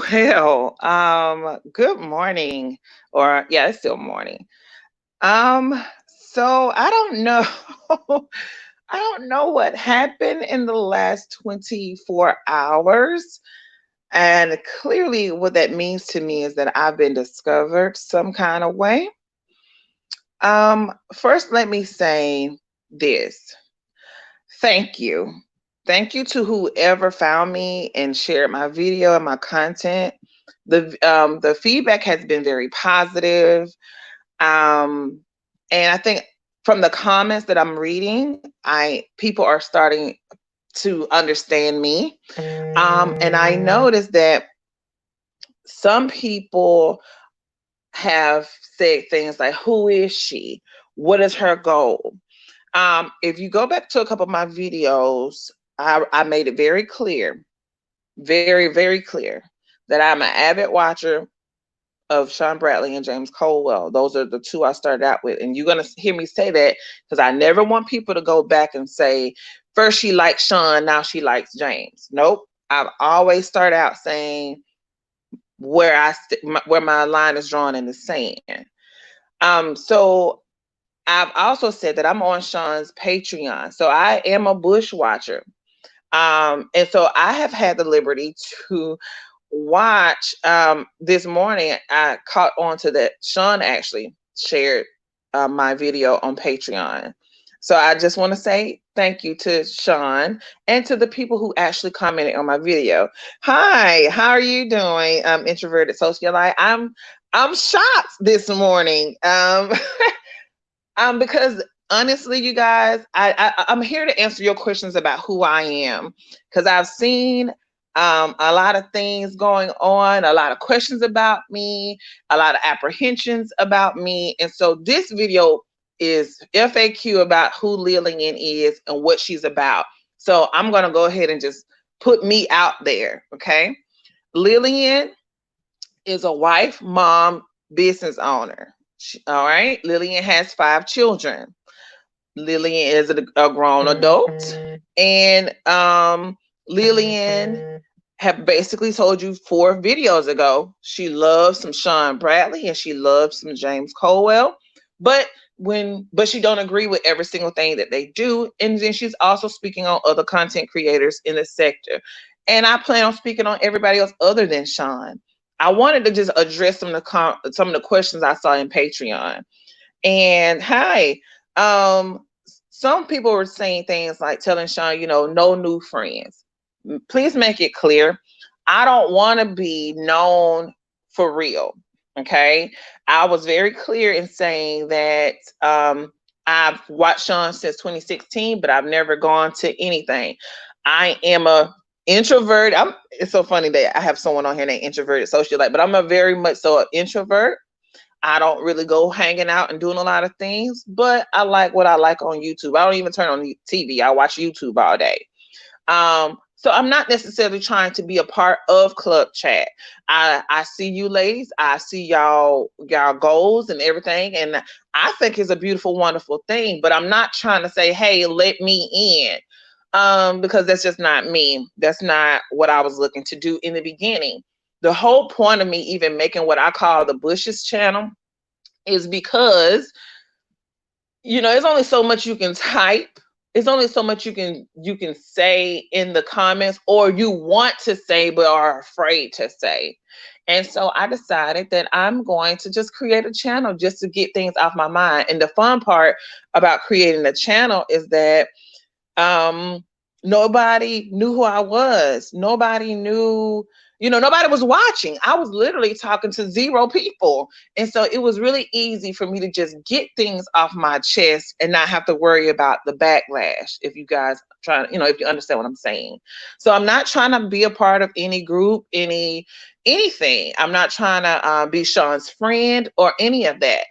Good morning, or yeah, it's still morning. So I don't know. I don't know what happened in the last 24 hours. And clearly, what that means to me is that I've been discovered some kind of way. First, let me say this. Thank you. Thank you to whoever found me and shared my video and my content. The feedback has been very positive. Um, and I think from the comments that I'm reading, I people are starting to understand me. And I noticed that some people have said things like, "Who is she? What is her goal?" If you go back to a couple of my videos, I made it very clear, very, very clear, that I'm an avid watcher of Sean Bradley and James Colwell. Those are the two I started out with. And you're going to hear me say that because I never want people to go back and say, first she liked Sean, now she likes James. Nope. I've always started out saying where my line is drawn in the sand. So I've also said that I'm on Sean's Patreon. So I am a bush watcher. And so I have had the liberty to watch. This morning I caught on to that Sean actually shared my video on Patreon. So I just want to say thank you to Sean and to the people who actually commented on my video. Hi, how are you doing, introverted socialite? I'm shocked this morning. Because honestly, you guys, I'm here to answer your questions about who I am because I've seen a lot of things going on, a lot of questions about me, a lot of apprehensions about me, and so this video is FAQ about who Lillian is and what she's about. So I'm gonna go ahead and just put me out there, okay? Lillian is a wife, mom, business owner. All right. Lillian has 5 children. Lillian is a grown adult. And Lillian have basically told you 4 videos ago she loves some Sean Bradley and she loves some James Colwell. But but she don't agree with every single thing that they do. And then she's also speaking on other content creators in the sector. And I plan on speaking on everybody else other than Sean. I wanted to just address some of the questions I saw in Patreon. And hi, um, some people were saying things like telling Sean, no new friends. Please make it clear. I don't want to be known for real. Okay. I was very clear in saying that I've watched Sean since 2016, but I've never gone to anything. I am a introvert. It's so funny that I have someone on here named introverted socialite, but I'm a very much so an introvert. I don't really go hanging out and doing a lot of things, but I like what I like on YouTube. I don't even turn on TV. I watch YouTube all day. So I'm not necessarily trying to be a part of Club Chat. I see you ladies. I see y'all goals and everything, and I think it's a beautiful, wonderful thing. But I'm not trying to say, hey, let me in. Because that's just not me. That's not what I was looking to do in the beginning. The whole point of me even making what I call the Bushes channel is because there's only so much you can type. It's only so much you can say in the comments, or you want to say but are afraid to say. And so I decided that I'm going to just create a channel just to get things off my mind. And the fun part about creating a channel is that um, nobody knew who I was. Nobody knew, nobody was watching. I was literally talking to 0 people. And so it was really easy for me to just get things off my chest and not have to worry about the backlash. If you guys if you understand what I'm saying. So I'm not trying to be a part of any group, anything. I'm not trying to be Sean's friend or any of that.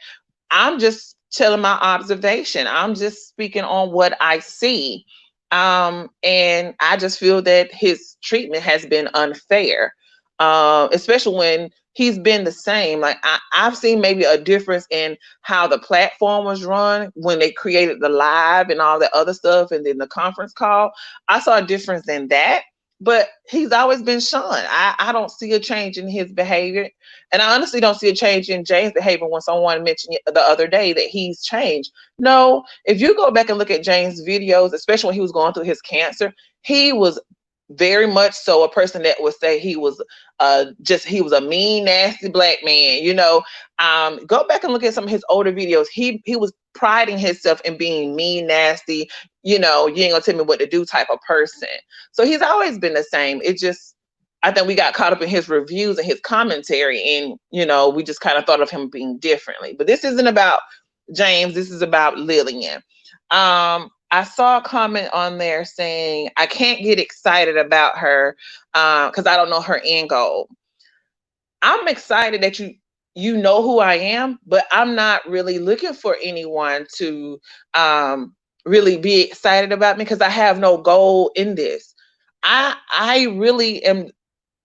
I'm just telling my observation. I'm just speaking on what I see. And I just feel that his treatment has been unfair, especially when he's been the same. Like I've seen maybe a difference in how the platform was run when they created the live and all the other stuff, and then the conference call. I saw a difference in that. but he's always been Sean. I don't see a change in his behavior. And I honestly don't see a change in James' behavior when someone mentioned the other day that he's changed. No, if you go back and look at James' videos, especially when he was going through his cancer, he was very much so a person that would say he was he was a mean, nasty black man. Go back and look at some of his older videos. He was priding himself in being mean, nasty, you ain't gonna tell me what to do type of person. So he's always been the same. It just, I think we got caught up in his reviews and his commentary, and we just kind of thought of him being differently. But this isn't about James. This is about Lillian. I saw a comment on there saying I can't get excited about her because I don't know her end goal. I'm excited that you know who I am, but I'm not really looking for anyone to really be excited about me because I have no goal in this. I really am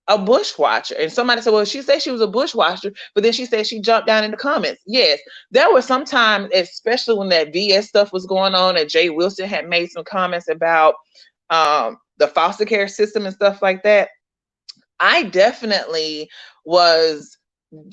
a bush watcher. And somebody said, well, she said she was a bush watcher, but then she said she jumped down in the comments. Yes, there were some times, especially when that VS stuff was going on, and Jay Wilson had made some comments about the foster care system and stuff like that. I definitely was,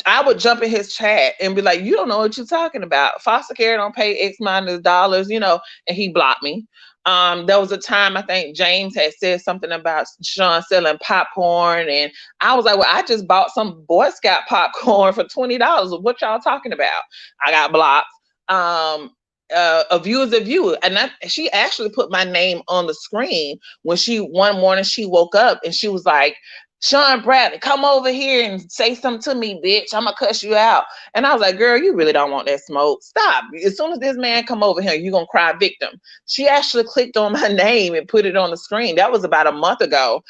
I would jump in his chat and be like, you don't know what you're talking about. Foster care don't pay X amount of dollars, and he blocked me. There was a time I think James had said something about Sean selling popcorn, and I was like, well, I just bought some Boy Scout popcorn for $20. What y'all talking about? I got blocked. A view is a view, and she actually put my name on the screen when one morning she woke up and she was like, Sean Bradley, come over here and say something to me, bitch. I'm gonna cuss you out. And I was like, girl, you really don't want that smoke. Stop. As soon as this man come over here, you're gonna cry victim. She actually clicked on my name and put it on the screen. That was about a month ago.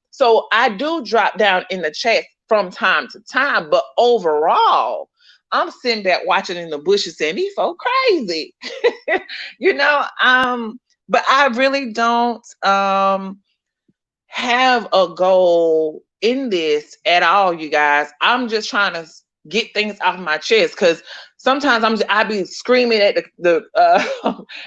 So I do drop down in the chat from time to time, but overall, I'm sitting back watching in the bushes saying these folk crazy. you know, but I really don't have a goal in this at all, you guys. I'm just trying to get things off my chest because sometimes I be screaming at the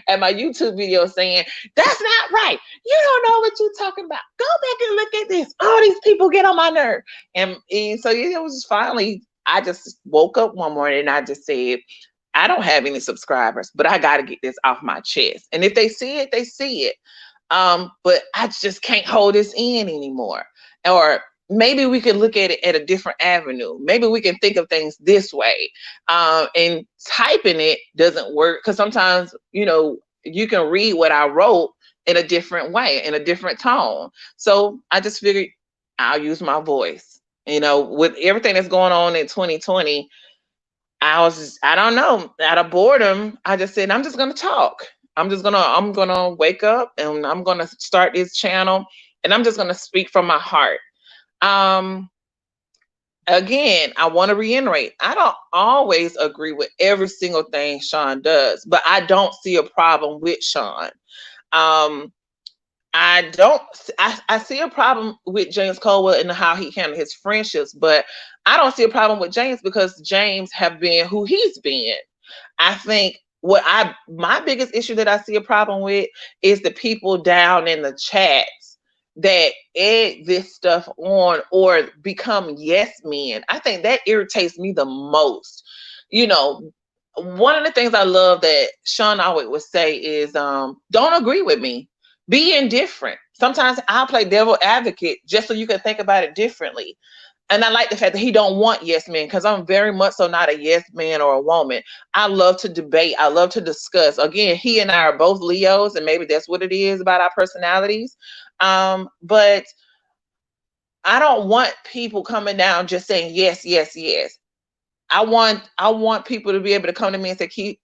at my YouTube video saying that's not right. You don't know what you're talking about. Go back and look at this. All these people get on my nerve, and so it was finally. I just woke up one morning and I just said, I don't have any subscribers, but I got to get this off my chest. And if they see it, they see it. But I just can't hold this in anymore. Or maybe we can look at it at a different avenue. Maybe we can think of things this way. And typing it doesn't work because sometimes, you can read what I wrote in a different way, in a different tone. So I just figured I'll use my voice. With everything that's going on in 2020, I don't know, out of boredom, I just said, I'm just going to talk. I'm going to wake up and I'm going to start this channel and I'm just going to speak from my heart. Again, I want to reiterate, I don't always agree with every single thing Sean does, but I don't see a problem with Sean. I don't. I see a problem with James Caldwell and how he handled his friendships, but I don't see a problem with James because James have been who he's been. I think my biggest issue that I see a problem with is the people down in the chats that egg this stuff on or become yes men. I think that irritates me the most. One of the things I love that Sean always would say is, don't agree with me. Be indifferent. Sometimes I'll play devil advocate just so you can think about it differently. And I like the fact that he don't want yes men because I'm very much so not a yes man or a woman. I love to debate. I love to discuss. Again, he and I are both Leos, and maybe that's what it is about our personalities. But I don't want people coming down just saying yes, yes, yes. I want people to be able to come to me and say,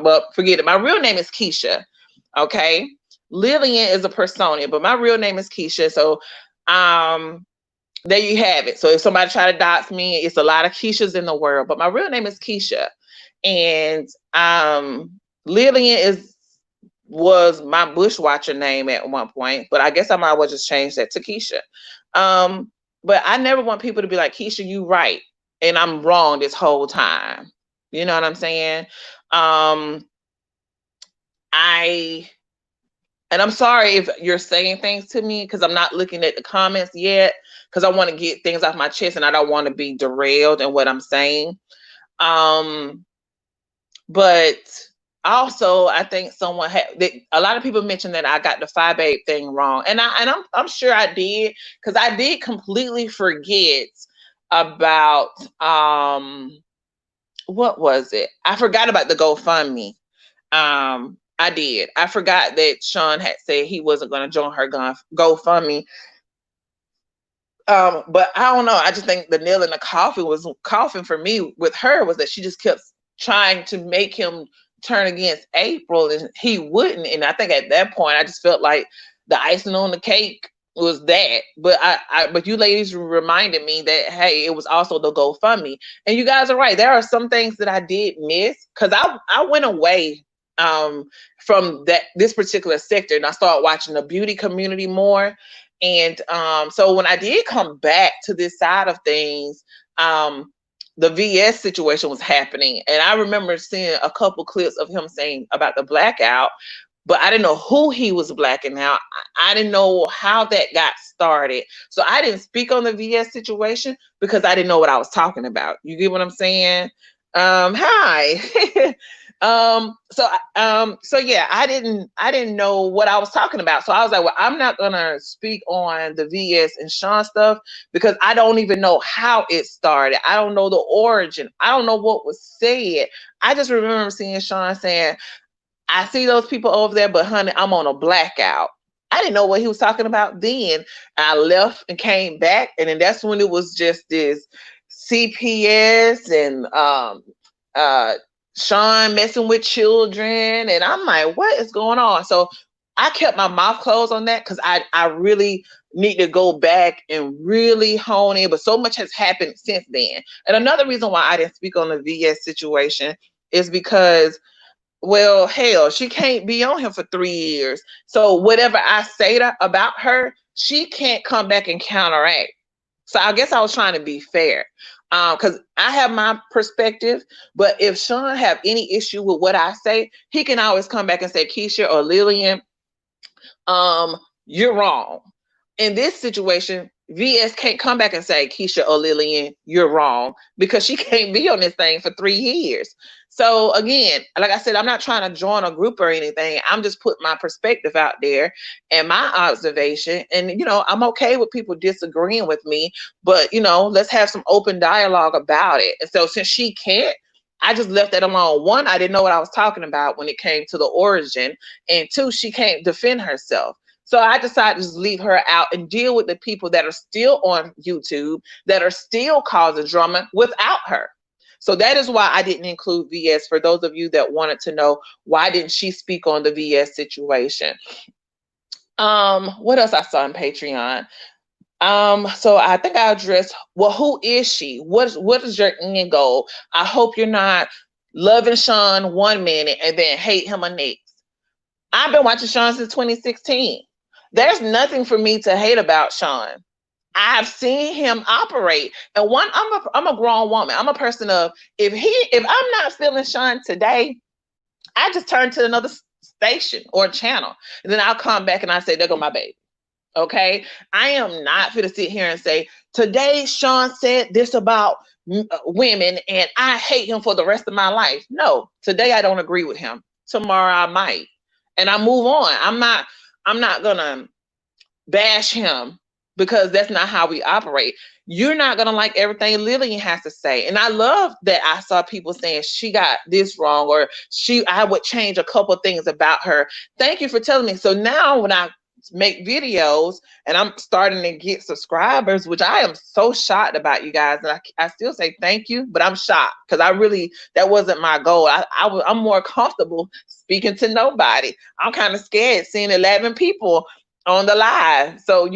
well, forget it. My real name is Keisha. Okay. Lillian is a persona, but my real name is Keisha. So there you have it. So if somebody try to dox me, it's a lot of Keishas in the world, but my real name is Keisha. And Lillian was my bushwatcher name at one point, but I guess I might as well just change that to Keisha. But I never want people to be like, Keisha, you right, and I'm wrong this whole time. You know what I'm saying? I And I'm sorry if you're saying things to me because I'm not looking at the comments yet because I want to get things off my chest and I don't want to be derailed in what I'm saying. Um, but also I think someone had a lot of people mentioned that I got the 5'8" thing wrong, and I'm sure I did because I did completely forget about what was it? I forgot about the GoFundMe. I did. I forgot that Sean had said he wasn't going to join her GoFundMe. But I don't know. I just think the nail in the coffin for me with her was that she just kept trying to make him turn against April, and he wouldn't. And I think at that point, I just felt like the icing on the cake was that. But but you ladies reminded me that hey, it was also the GoFundMe, and you guys are right. There are some things that I did miss because I went away from this particular sector, and I started watching the beauty community more. And so when I did come back to this side of things, the VS situation was happening. And I remember seeing a couple clips of him saying about the blackout, but I didn't know who he was blacking out. I didn't know how that got started. So I didn't speak on the VS situation because I didn't know what I was talking about. You get what I'm saying? Hi. So yeah, I didn't know what I was talking about. So I was like, well, I'm not gonna speak on the VS and Sean stuff because I don't even know how it started. I don't know the origin. I don't know what was said. I just remember seeing Sean saying, I see those people over there, but honey, I'm on a blackout. I didn't know what he was talking about then. I left and came back, and then that's when it was just this CPS and uh Sean messing with children, and I'm like, what is going on? So I kept my mouth closed on that because I really need to go back and really hone in. But so much has happened since then. And another reason why I didn't speak on the VS situation is because, well, hell, she can't be on him for 3 years. So whatever I say about her, she can't come back and counteract. So I guess I was trying to be fair. Because I have my perspective, but if Sean have any issue with what I say, he can always come back and say, Keisha or Lillian, you're wrong. In this situation, VS can't come back and say, Keisha or Lillian, you're wrong, because she can't be on this thing for 3 years. So again, like I said, I'm not trying to join a group or anything. I'm just putting my perspective out there and my observation. And, I'm okay with people disagreeing with me, but, let's have some open dialogue about it. And so since she can't, I just left that alone. One, I didn't know what I was talking about when it came to the origin. And two, she can't defend herself. So I decided to just leave her out and deal with the people that are still on YouTube, that are still causing drama without her. So that is why I didn't include VS. For those of you that wanted to know, why didn't she speak on the VS situation? What else I saw on Patreon? So I think I addressed, well, who is she? What is your end goal? I hope you're not loving Sean 1 minute and then hate him the next. I've been watching Sean since 2016. There's nothing for me to hate about Sean. I've seen him operate. And I'm a grown woman. I'm a person of, if I'm not feeling Sean today, I just turn to another station or channel. And then I'll come back and I say, there go my baby. Okay. I am not going to sit here and say, today Sean said this about women and I hate him for the rest of my life. No, today I don't agree with him. Tomorrow I might. And I move on. I'm not gonna bash him because that's not how we operate. You're not gonna like everything Lillian has to say. And I love that I saw people saying she got this wrong, or I would change a couple things about her. Thank you for telling me. So now when I make videos and I'm starting to get subscribers, which I am so shocked about, you guys, and I still say thank you, but I'm shocked because that wasn't my goal. I'm more comfortable speaking to nobody. I'm kind of scared seeing 11 people on the live. So,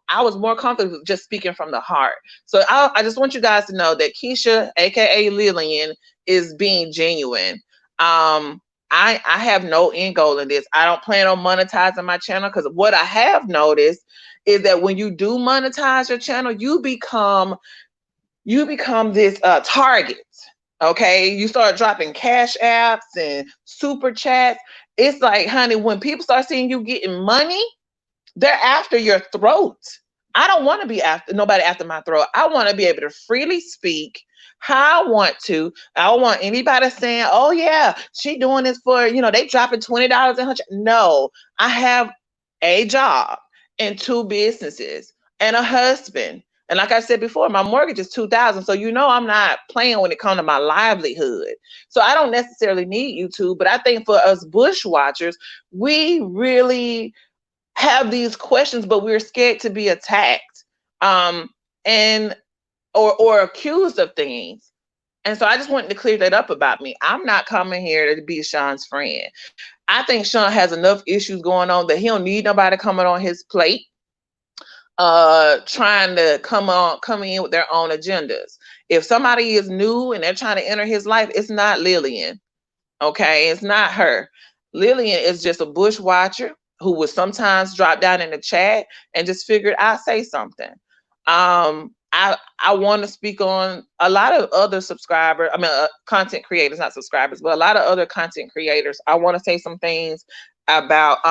I was more comfortable just speaking from the heart. So I just want you guys to know that Keisha, aka Lillian, is being genuine. I have no end goal in this. I don't plan on monetizing my channel, because what I have noticed is that when you do monetize your channel, you become this target. Okay, you start dropping cash apps and super chats, It's like, honey, when people start seeing you getting money, they're after your throat. I don't want to be after nobody after my throat. I want to be able to freely speak how I want to. I don't want anybody saying, "Oh yeah, she doing this for, they dropping $20 in her." No, I have a job and two businesses and a husband. And like I said before, my mortgage is 2,000. So I'm not playing when it comes to my livelihood. So I don't necessarily need YouTube, but I think for us bush watchers, we really have these questions, but we're scared to be attacked, and or accused of things. And so I just wanted to clear that up about me. I'm not coming here to be Sean's friend. I think Sean has enough issues going on that he don't need nobody coming on his plate, trying to come in with their own agendas. If somebody is new and they're trying to enter his life, it's not Lillian. Okay, it's not her. Lillian is just a bush watcher who would sometimes drop down in the chat and just figured I'll say something. I want to speak on a lot of other content creators, not subscribers, but a lot of other content creators. I want to say some things about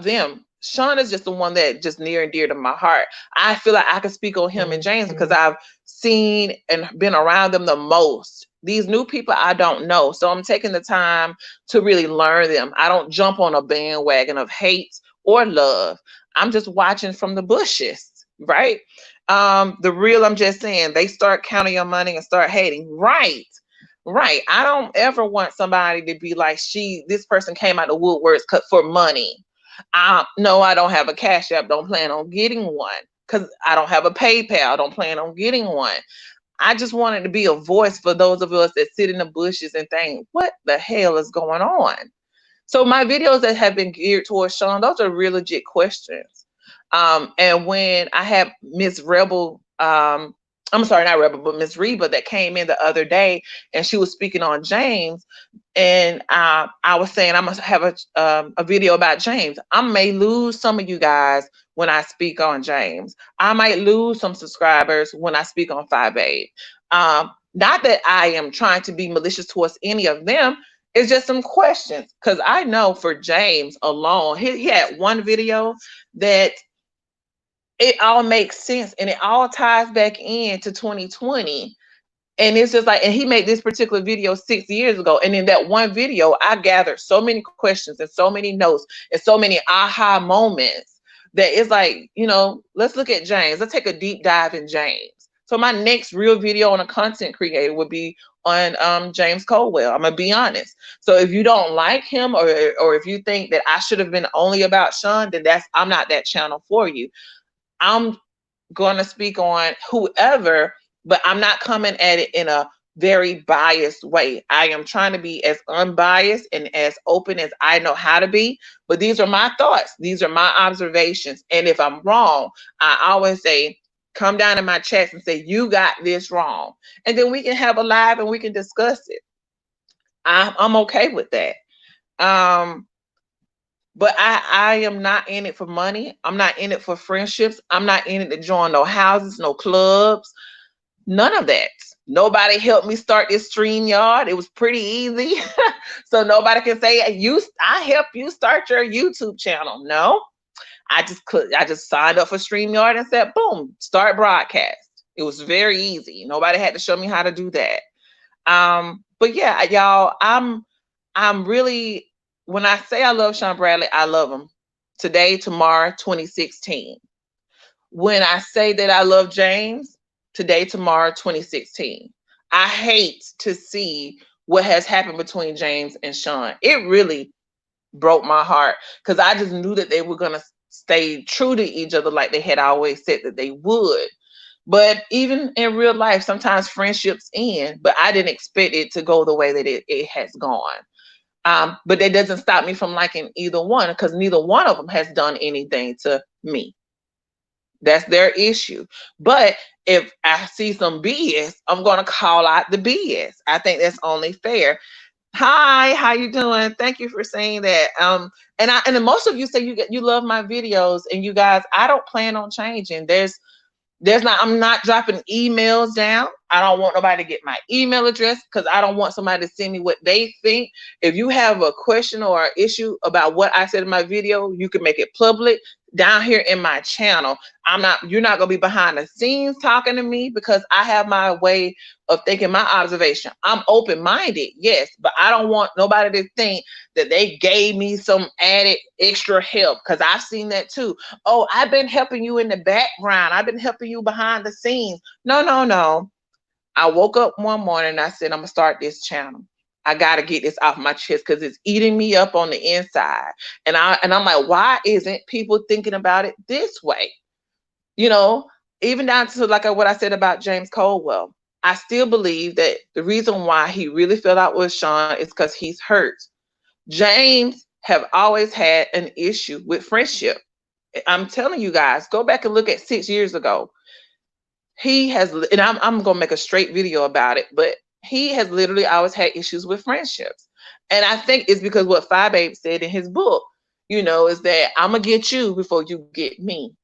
them. Sean is just the one that just near and dear to my heart. I feel like I can speak on him and James because I've seen and been around them the most. These new people I don't know. So I'm taking the time to really learn them. I don't jump on a bandwagon of hate or love. I'm just watching from the bushes, right? The real, I'm just saying, they start counting your money and start hating. Right. Right. I don't ever want somebody to be like, this person came out of woodworks cut for money. No, I don't have a Cash App. Don't plan on getting one because I don't have a PayPal. Don't plan on getting one. I just wanted to be a voice for those of us that sit in the bushes and think, what the hell is going on? So my videos that have been geared towards Sean, those are real legit questions. And when I had Miss Rebel, I'm sorry, not Rebel, but Miss Reba that came in the other day and she was speaking on James. And I was saying I must have a video about James. I may lose some of you guys when I speak on James. I might lose some subscribers when I speak on 5'8". Not that I am trying to be malicious towards any of them. It's just some questions. Because I know for James alone, he had one video that it all makes sense and it all ties back into 2020. And it's just like, and he made this particular video 6 years ago. And in that one video, I gathered so many questions and so many notes and so many aha moments that it's like, let's look at James. Let's take a deep dive in James. So my next real video on a content creator would be on James Colwell. I'm gonna be honest. So if you don't like him or if you think that I should have been only about Sean, then I'm not that channel for you. I'm going to speak on whoever, but I'm not coming at it in a very biased way. I am trying to be as unbiased and as open as I know how to be. But these are my thoughts. These are my observations. And if I'm wrong, I always say, come down in my chats and say, you got this wrong. And then we can have a live and we can discuss it. I'm okay with that. But I am not in it for money. I'm not in it for friendships. I'm not in it to join no houses, no clubs, none of that. Nobody helped me start this StreamYard. It was pretty easy. So nobody can say, I helped you start your YouTube channel. No, I just signed up for StreamYard and said, boom, start broadcast. It was very easy. Nobody had to show me how to do that. But yeah, y'all, I'm really, when I say I love Sean Bradley, I love him. Today, tomorrow, 2016. When I say that I love James, today, tomorrow, 2016. I hate to see what has happened between James and Sean. It really broke my heart because I just knew that they were going to stay true to each other like they had always said that they would. But even in real life, sometimes friendships end, but I didn't expect it to go the way that it has gone. But that doesn't stop me from liking either one because neither one of them has done anything to me. That's their issue. But if I see some BS, I'm going to call out the BS. I think that's only fair. Hi, how you doing? Thank you for saying that. And most of you say you love my videos, and you guys, I don't plan on changing. I'm not dropping emails down. I don't want nobody to get my email address because I don't want somebody to send me what they think. If you have a question or an issue about what I said in my video, you can make it public down here in my channel. You're not gonna be behind the scenes talking to me because I have my way of thinking, my observation. I'm open-minded, yes, but I don't want nobody to think that they gave me some added extra help, because I've seen that too. Oh, I've been helping you in the background. I've been helping you behind the scenes. No, no, no. I woke up one morning and I said, I'm gonna start this channel. I gotta get this off my chest because it's eating me up on the inside. And I'm like, why isn't people thinking about it this way? You know, even down to like what I said about James Caldwell. I still believe that the reason why he really fell out with Sean is because he's hurt. James have always had an issue with friendship. I'm telling you guys, go back and look at 6 years ago. He has, and I'm gonna make a straight video about it, but he has literally always had issues with friendships. And I think it's because what Five Babe said in his book, is that I'm gonna get you before you get me.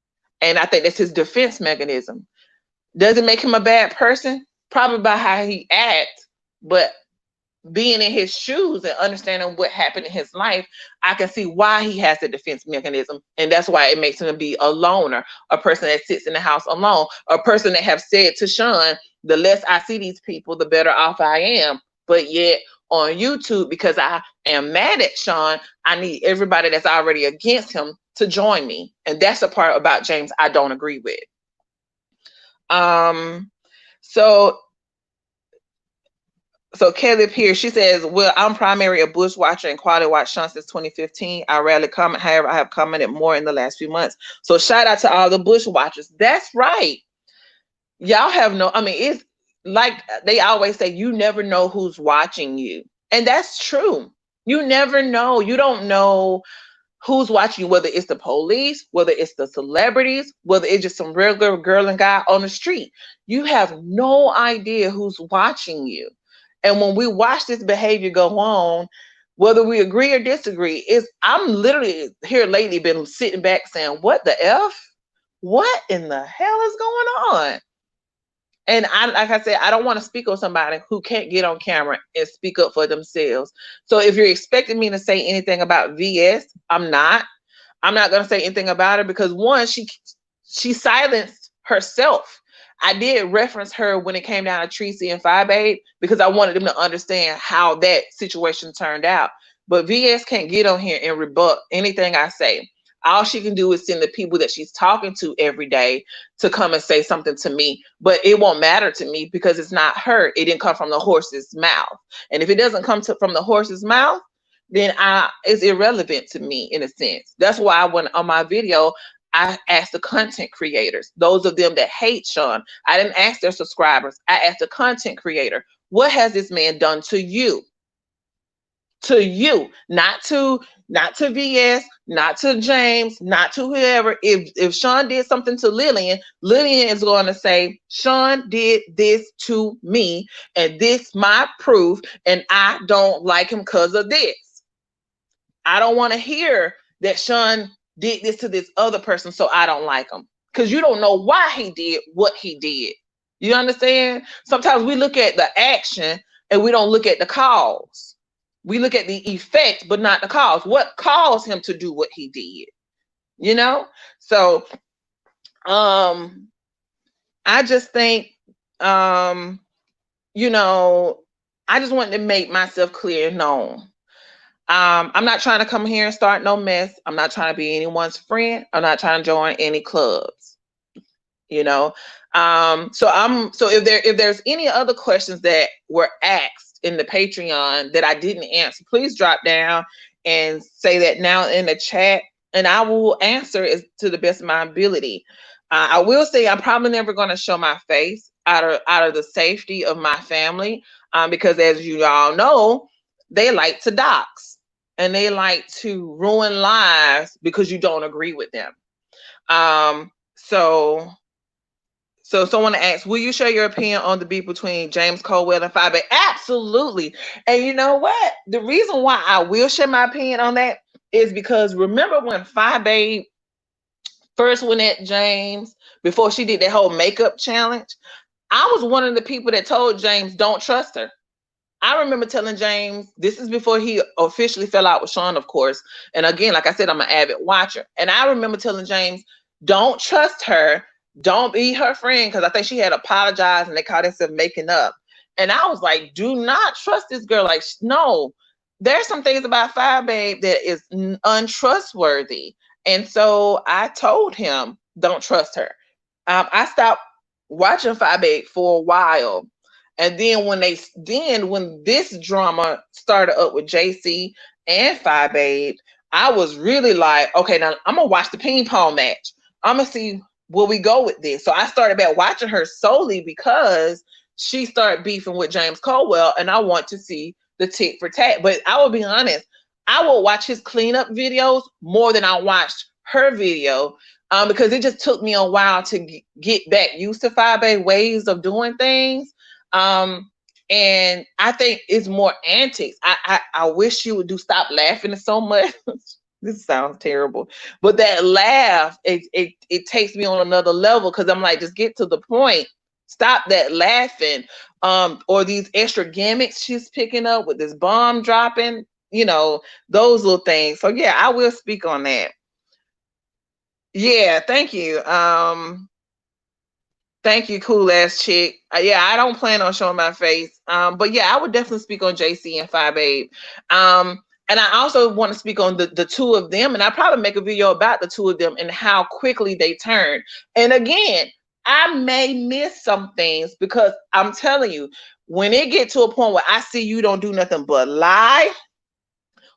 And I think that's his defense mechanism. Does it make him a bad person? Probably by how he acts, but being in his shoes and understanding what happened in his life, I can see why he has the defense mechanism. And that's why it makes him be a loner, a person that sits in the house alone, a person that have said to Sean, the less I see these people, the better off I am. But yet on YouTube, because I am mad at Sean, I need everybody that's already against him to join me. And that's the part about James I don't agree with. So Kelly Pierce, she says, well, I'm primarily a Bush watcher and quality watch Sean since 2015. I rarely comment. However, I have commented more in the last few months. So shout out to all the Bush watchers. That's right. Y'all have it's like they always say, you never know who's watching you. And that's true. You never know. You don't know who's watching you, whether it's the police, whether it's the celebrities, whether it's just some regular girl and guy on the street. You have no idea who's watching you. And when we watch this behavior go on, whether we agree or disagree, I'm literally here lately been sitting back saying, what the F? What in the hell is going on? And like I said, I don't want to speak on somebody who can't get on camera and speak up for themselves. So if you're expecting me to say anything about VS, I'm not. I'm not going to say anything about her because one, she silenced herself. I did reference her when it came down to Tracy and Five Babe because I wanted them to understand how that situation turned out. But VS can't get on here and rebut anything I say. All she can do is send the people that she's talking to every day to come and say something to me. But it won't matter to me because it's not her. It didn't come from the horse's mouth. And if it doesn't come from the horse's mouth, then it's irrelevant to me in a sense. That's why I went on my video, I asked the content creators, those of them that hate Sean. I didn't ask their subscribers. I asked the content creator, what has this man done to you? To you, not to VS, not to James, not to whoever. If Sean did something to Lillian is going to say, Sean did this to me, and this my proof, and I don't like him because of this. I don't want to hear that Sean did this to this other person, so I don't like him. Because you don't know why he did what he did. You understand? Sometimes we look at the action and we don't look at the cause. We look at the effect, but not the cause. What caused him to do what he did? So I just think I just wanted to make myself clear and known. I'm not trying to come here and start no mess. I'm not trying to be anyone's friend. I'm not trying to join any clubs. So if there's any other questions that were asked in the Patreon that I didn't answer, please drop down and say that now in the chat, and I will answer it to the best of my ability. I will say I'm probably never going to show my face out of the safety of my family, because as you all know, they like to dox and they like to ruin lives because you don't agree with them. So someone asked, will you share your opinion on the beef between James Caldwell and Five Babe? Absolutely. And you know what? The reason why I will share my opinion on that is because remember when Five Babe first went at James before she did that whole makeup challenge? I was one of the people that told James, don't trust her. I remember telling James, this is before he officially fell out with Sean, of course. And again, like I said, I'm an avid watcher. And I remember telling James, don't trust her. Don't be her friend. Because I think she had apologized and they called themselves making up. And I was like, do not trust this girl. Like, no, there's some things about Fire Babe that is untrustworthy. And so I told him, don't trust her. I stopped watching Fire Babe for a while, and then when this drama started up with JC and Phi Babe, I was really like, okay, now I'm gonna watch the ping pong match. I'm gonna see where we go with this. So I started back watching her solely because she started beefing with James Caldwell, and I want to see the tit for tat. But I will be honest, I will watch his cleanup videos more than I watched her video, because it just took me a while to get back used to Phi Babe ways of doing things. um, and I think it's more antics. I wish you would do stop laughing so much. This sounds terrible, but that laugh, it takes me on another level because I'm like, just get to the point. Stop that laughing. Or these extra gimmicks she's picking up with this bomb dropping, those little things. So yeah, I will speak on that. Yeah, thank you. Thank you, cool ass chick. Yeah, I don't plan on showing my face. But yeah, I would definitely speak on JC and Phi Babe. And I also want to speak on the two of them, and I probably make a video about the two of them and how quickly they turn. And again, I may miss some things because I'm telling you, when it get to a point where I see you don't do nothing but lie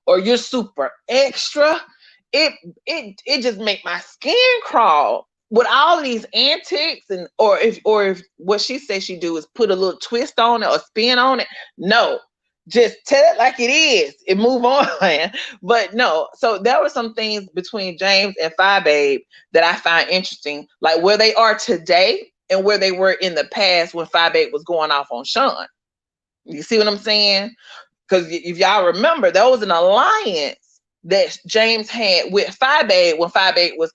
or you're super extra, it it just make my skin crawl with all of these antics. And or if what she says she do is put a little twist on it or spin on it. No, just tell it like it is and move on. But no, so there were some things between James and Phi Babe that I find interesting, like where they are today and where they were in the past when Phi Babe was going off on Sean. You see what I'm saying? Because if y'all remember, there was an alliance that James had with Phi Babe when Phi Babe was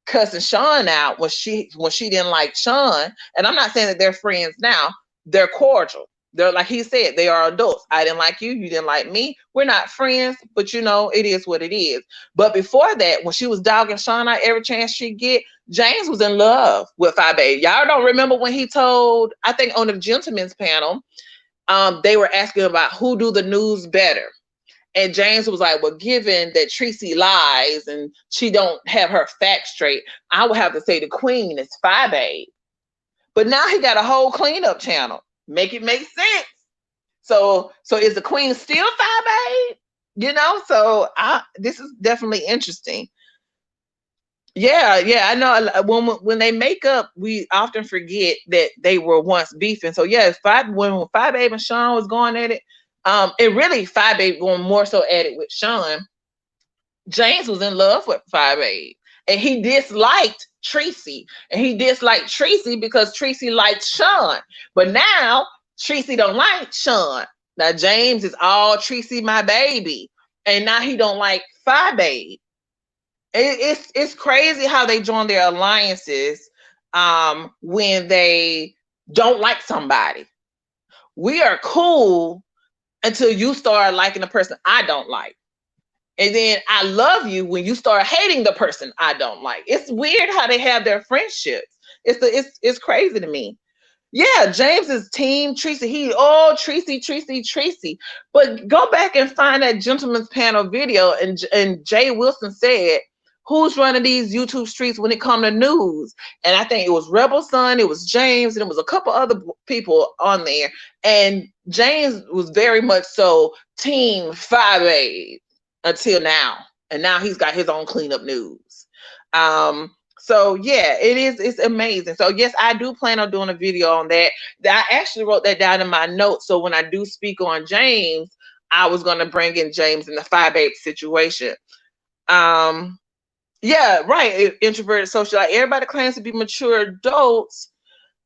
cussing Sean out when she didn't like Sean. And I'm not saying that they're friends now. They're cordial. They're, like he said, they are adults. I didn't like you. You didn't like me. We're not friends, but it is what it is. But before that, when she was dogging Sean out every chance she get, James was in love with Phi Babe. Y'all don't remember when he told, I think on the gentleman's panel, they were asking about who do the news better. And James was like, well, given that Tracy lies and she don't have her facts straight, I would have to say the queen is Phi Babe. But now he got a whole cleanup channel. Make it make sense. So is the queen still Phi Babe? So this is definitely interesting. Yeah, I know. When they make up, we often forget that they were once beefing. So yeah, when Phi Babe and Sean was going at it, and really Phi Babe going more so at it with Sean. James was in love with Phi Babe, and he disliked Tracy, and he disliked Tracy because Tracy liked Sean. But now Tracy don't like Sean. Now James is all Tracy my baby, and now he don't like Phi Babe. It's crazy how they join their alliances when they don't like somebody. We are cool until you start liking the person I don't like. And then I love you when you start hating the person I don't like. It's weird how they have their friendships. It's crazy to me. Yeah, James is team Tracy. Tracy. But go back and find that gentleman's panel video, and Jay Wilson said, "Who's running these YouTube streets when it come to news?" And I think it was Rebel Son, it was James, and it was a couple other people on there. And James was very much so team Phi Babe until now, and now he's got his own cleanup news. So yeah, it's amazing. So yes, I do plan on doing a video on that. I actually wrote that down in my notes, so when I do speak on James, I was going to bring in James in the Phi Babe situation. um yeah, right, introverted socialite, everybody claims to be mature adults,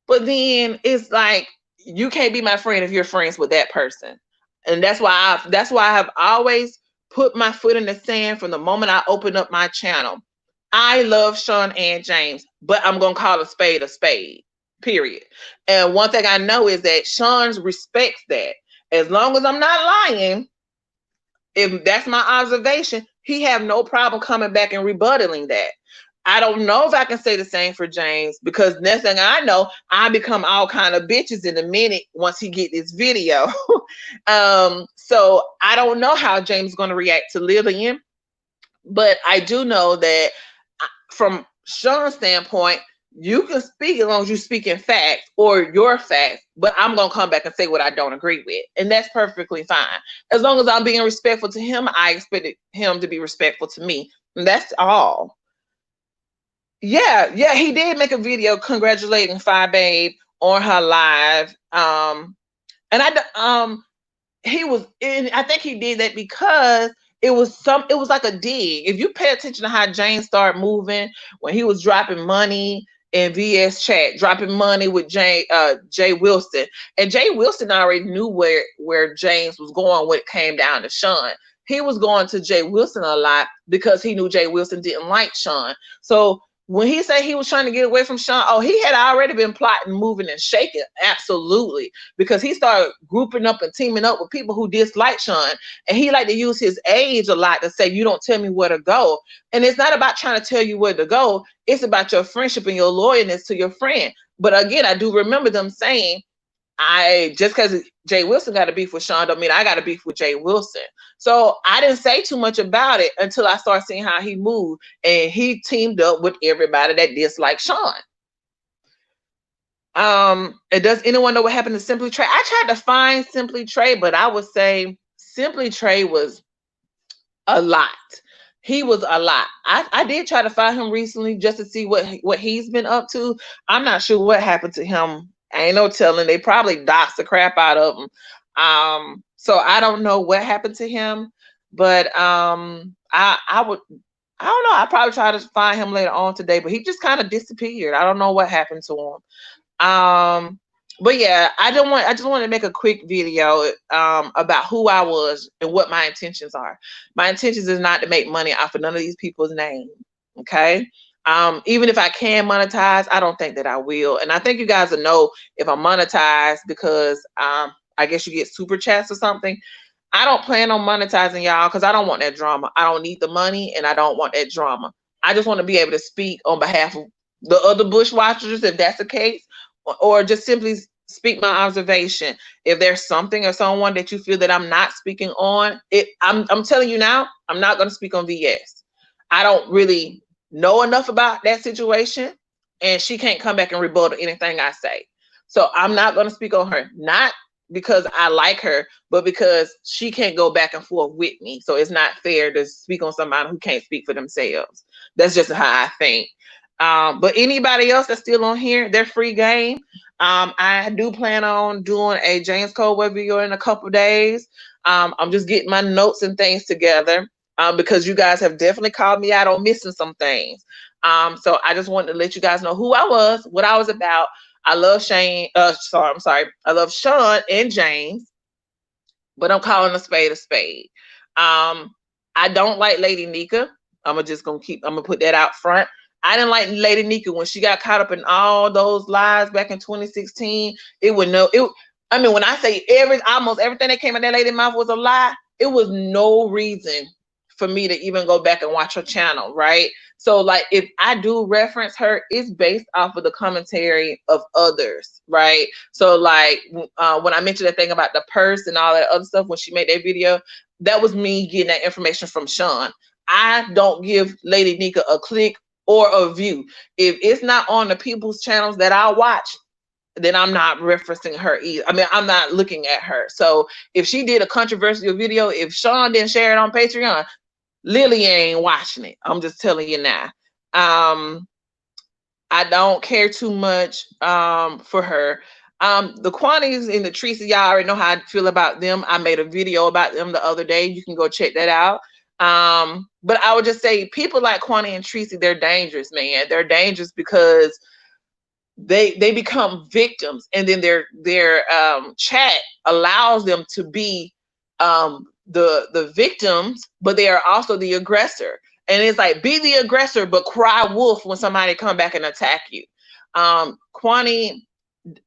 but then it's like, you can't be my friend if you're friends with that person. And that's why I have always put my foot in the sand from the moment I opened up my channel. I love Sean and James, but I'm gonna call a spade a spade. period. And one thing I know is that Sean respects that. As long as I'm not lying, if that's my observation, he have no problem coming back and rebutting that. I don't know if I can say the same for James, because next thing I know, I become all kind of bitches in a minute once he get this video. So I don't know how James is going to react to Lillian, but I do know that from Sean's standpoint, you can speak as long as you speak in facts or your facts, but I'm going to come back and say what I don't agree with. And that's perfectly fine. As long as I'm being respectful to him, I expected him to be respectful to me. And that's all. Yeah, he did make a video congratulating Fi Babe on her live. And he was in, I think he did that because it was like a dig. If you pay attention to how James started moving when he was dropping money in VS chat, dropping money with Jay Wilson. And Jay Wilson already knew where James was going when it came down to Sean. He was going to Jay Wilson a lot because he knew Jay Wilson didn't like Sean. So when he said he was trying to get away from Sean, he had already been plotting, moving, and shaking. Absolutely. Because he started grouping up and teaming up with people who dislike Sean. And he liked to use his age a lot to say, you don't tell me where to go. And it's not about trying to tell you where to go. It's about your friendship and your loyalness to your friend. But again, I do remember them saying, just because Jay Wilson got a beef with Sean don't mean I got a beef with Jay Wilson. So I didn't say too much about it until I started seeing how he moved, and he teamed up with everybody that disliked Sean. And does anyone know what happened to Simply Trey? I tried to find Simply Trey, but I would say Simply Trey was a lot. He was a lot. I did try to find him recently just to see what he's been up to. I'm not sure what happened to him. Ain't no telling. They probably doxed the crap out of him. So I don't know what happened to him, but I don't know. I probably try to find him later on today, but he just kind of disappeared. I don't know what happened to him. But yeah, I just want to make a quick video about who I was and what my intentions are. My intentions is not to make money off of none of these people's names. Okay. Even if I can monetize, I don't think that I will. And I think you guys will know if I'm monetized because I guess you get super chats or something. I don't plan on monetizing y'all because I don't want that drama. I don't need the money and I don't want that drama. I just want to be able to speak on behalf of the other bushwatchers, if that's the case, or just simply speak my observation. If there's something or someone that you feel that I'm not speaking on, I'm telling you now, I'm not going to speak on VS. I don't really know enough about that situation, and she can't come back and rebuttal anything I say. So I'm not going to speak on her, not because I like her, but because she can't go back and forth with me. So it's not fair to speak on somebody who can't speak for themselves. That's just how I think. But anybody else that's still on here, they're free game. I do plan on doing a James Colwell video in a couple days. I'm just getting my notes and things together. Because you guys have definitely called me out on missing some things. So I just wanted to let you guys know who I was, what I was about. I love I love Sean and James, but I'm calling a spade a spade. I don't like Lady Nika. I'm gonna put that out front. I didn't like Lady Nika when she got caught up in all those lies back in 2016. When I say almost everything that came out that lady's mouth was a lie, it was no reason for me to even go back and watch her channel, right? So like if I do reference her, it's based off of the commentary of others, right? So like when I mentioned that thing about the purse and all that other stuff when she made that video, that was me getting that information from Sean. I don't give Lady Nika a click or a view. If it's not on the people's channels that I watch, then I'm not referencing her either. I mean, I'm not looking at her. So if she did a controversial video, if Sean didn't share it on Patreon, Lily ain't watching it. I'm just telling you now. I don't care too much for her. The Quanties and the Tracy, y'all already know how I feel about them. I made a video about them the other day. You can go check that out. But I would just say people like Quantie and Tracy, they're dangerous, man. They're dangerous because they become victims, and then their chat allows them to be the victims, but they are also the aggressor. And it's like, be the aggressor, but cry wolf when somebody come back and attack you. Quantie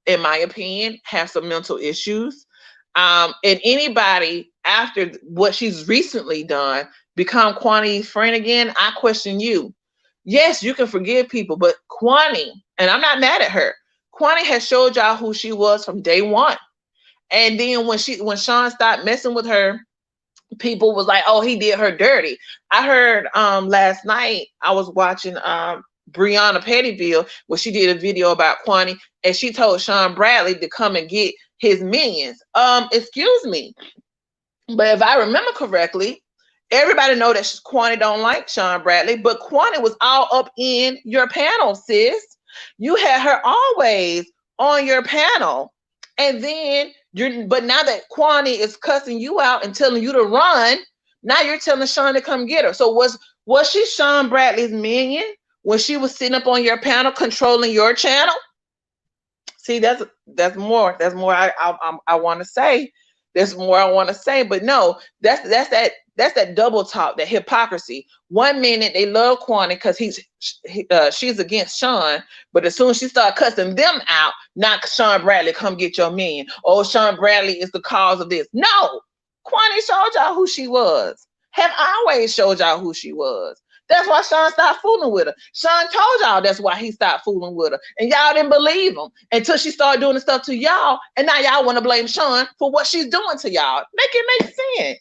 in my opinion, have some mental issues. And anybody after what she's recently done become Kwani's friend again, I question you. Yes, you can forgive people, but Kwani, and I'm not mad at her. Kwani has showed y'all who she was from day one. And then when Sean stopped messing with her, people was like, "Oh, he did her dirty." I heard last night I was watching Brianna Pettyville where she did a video about Kwani, and she told Sean Bradley to come and get his minions. Excuse me, but if I remember correctly, everybody know that Kwani don't like Sean Bradley, but Kwani was all up in your panel, sis. You had her always on your panel, and then but now that Kwani is cussing you out and telling you to run, now you're telling Sean to come get her. So was she Sean Bradley's minion when she was sitting up on your panel controlling your channel? See, that's more I want to say. There's more I want to say, but no, that's that double talk, that hypocrisy. One minute they love Kwani because she's against Sean, but as soon as she start cussing them out, not Sean Bradley, come get your man. Oh, Sean Bradley is the cause of this. No, Kwani showed y'all who she was. Have always showed y'all who she was. That's why Sean stopped fooling with her. Sean told y'all that's why he stopped fooling with her. And y'all didn't believe him until she started doing the stuff to y'all. And now y'all want to blame Sean for what she's doing to y'all. Make it make sense.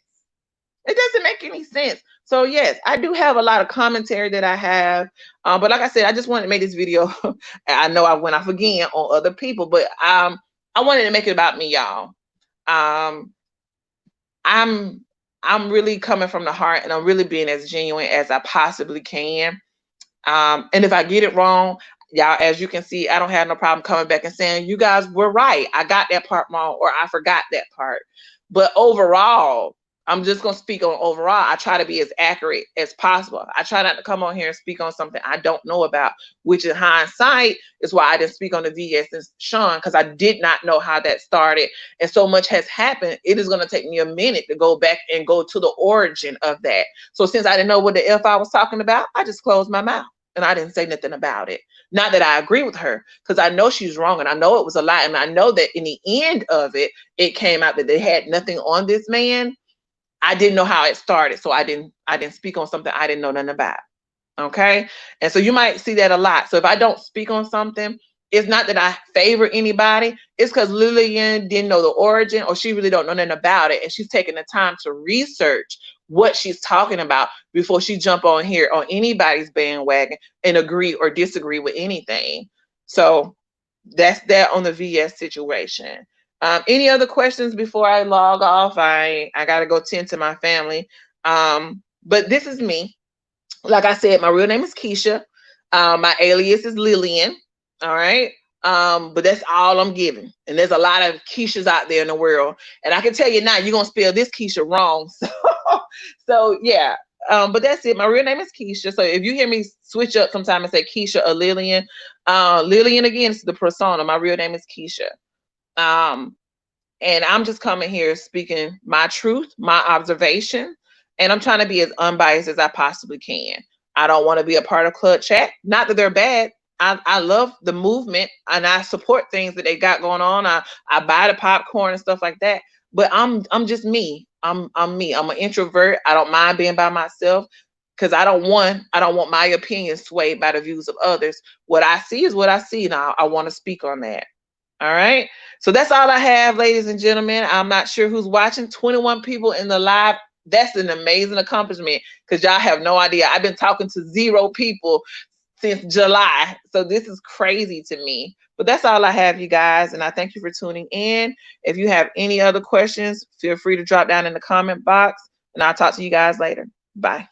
It doesn't make any sense. So yes, I do have a lot of commentary that I have. But like I said, I just wanted to make this video. I know I went off again on other people, but I wanted to make it about me, y'all. I'm really coming from the heart, and I'm really being as genuine as I possibly can. And if I get it wrong, y'all, as you can see, I don't have no problem coming back and saying, you guys were right. I got that part wrong, or I forgot that part. But overall, I'm just going to speak on overall. I try to be as accurate as possible. I try not to come on here and speak on something I don't know about, which in hindsight is why I didn't speak on the VS and Sean, because I did not know how that started. And so much has happened. It is going to take me a minute to go back and go to the origin of that. So since I didn't know what the F I was talking about, I just closed my mouth and I didn't say nothing about it. Not that I agree with her, because I know she's wrong and I know it was a lie. And I know that in the end of it, it came out that they had nothing on this man. I didn't know how it started, so I didn't speak on something I didn't know nothing about. Okay, and so you might see that a lot. So if I don't speak on something, it's not that I favor anybody. It's because Lillian didn't know the origin, or she really don't know nothing about it, and she's taking the time to research what she's talking about before she jump on here on anybody's bandwagon and agree or disagree with anything. So that's that on the VS situation. Any other questions before I log off? I gotta go tend to my family. But this is me. Like I said, my real name is Keisha. My alias is Lillian. All right. But that's all I'm giving. And there's a lot of Keishas out there in the world. And I can tell you now, you're gonna spell this Keisha wrong. So yeah. But that's it. My real name is Keisha. So if you hear me switch up sometime and say Keisha or Lillian, Lillian again is the persona. My real name is Keisha. And I'm just coming here speaking my truth, my observation, and I'm trying to be as unbiased as I possibly can. I don't want to be a part of Club Chat. Not that they're bad. I love the movement and I support things that they got going on. I buy the popcorn and stuff like that. But I'm just me. I'm me. I'm an introvert. I don't mind being by myself because I don't want my opinion swayed by the views of others. What I see is what I see, and I want to speak on that. All right. So that's all I have, ladies and gentlemen. I'm not sure who's watching. 21 people in the live. That's an amazing accomplishment because y'all have no idea. I've been talking to 0 people since July. So this is crazy to me. But that's all I have, you guys. And I thank you for tuning in. If you have any other questions, feel free to drop down in the comment box. And I'll talk to you guys later. Bye.